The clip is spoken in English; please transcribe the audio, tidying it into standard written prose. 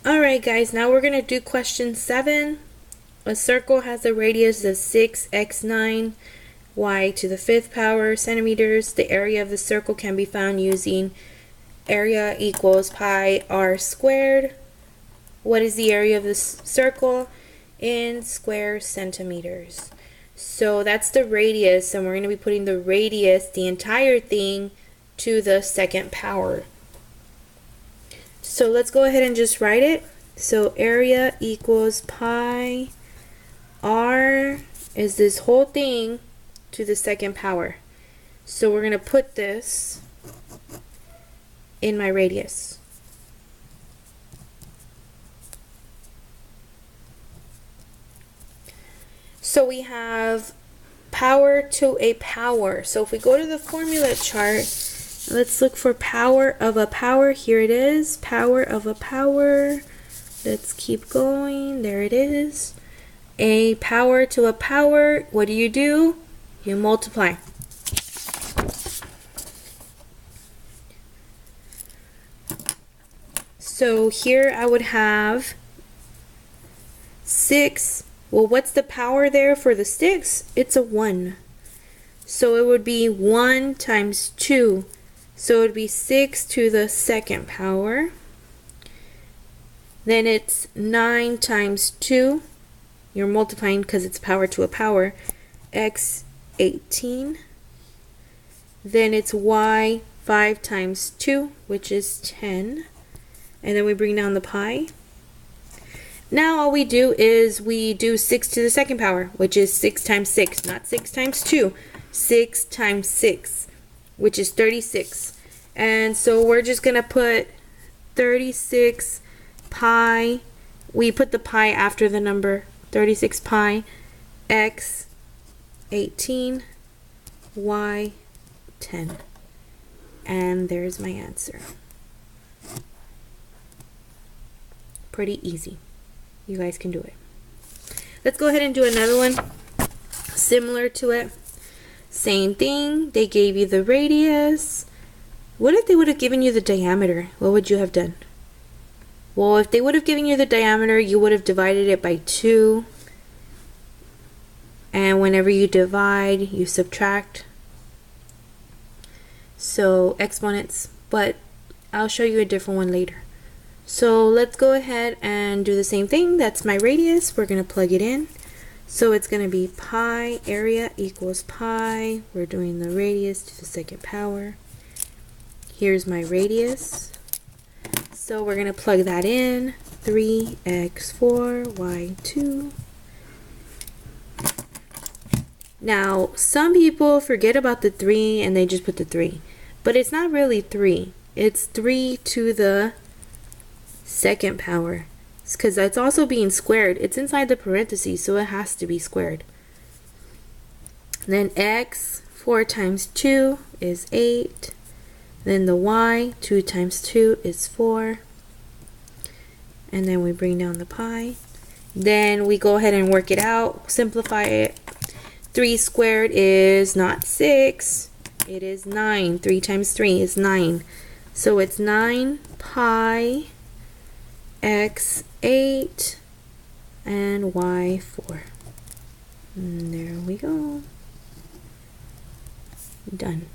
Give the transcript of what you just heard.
Alright guys, now we're going to do question 7. A circle has a radius of 6x9 y to the 5th power centimeters. The area of the circle can be found using area equals pi r squared. What is the area of the circle in square centimeters? So that's the radius, and we're going to be putting the radius, the entire thing, to the 2nd power. So let's go ahead and just write it. So area equals pi r is this whole thing to the 2nd power. So we're going to put this in my radius. So we have power to a power. So if we go to the formula chart, let's look for power of a power. Here it is, power of a power. Let's keep going. There it is. A power to a power. What do? You multiply. So here I would have 6. Well, what's the power there for the 6? It's a 1. So it would be 1 times 2. So it would be 6 to the 2nd power. Then it's 9 times 2. You're multiplying because it's power to a power. X 18. Then it's y 5 times 2, which is 10. And then we bring down the pi. Now all we do is we do 6 to the 2nd power, which is 6 times 6, not 6 times 2. 6 times 6, which is 36. And so we're just going to put 36 pi. We put the pi after the number. 36 pi x 18 y 10. And there's my answer. Pretty easy. You guys can do it. Let's go ahead and do another one similar to it. Same thing. They gave you the radius. What if they would have given you the diameter? What would you have done? Well, if they would have given you the diameter, you would have divided it by 2. And whenever you divide, you subtract. So exponents, but I'll show you a different one later. So let's go ahead and do the same thing. That's my radius. We're going to plug it in. So it's going to be pi area equals pi. We're doing the radius to the 2nd power. Here's my radius. So we're going to plug that in. 3x4 y2. Now, some people forget about the 3 and they just put the 3. But it's not really 3. It's 3 to the 2nd power. It's because it's also being squared. It's inside the parentheses, so it has to be squared. Then x, 4 times 2 is 8. Then the y, 2 times 2 is 4. And then we bring down the pi. Then we go ahead and work it out, simplify it. 3 squared is not 6, it is 9. 3 times 3 is 9. So it's 9 pi x 8 and y 4. And there we go. Done.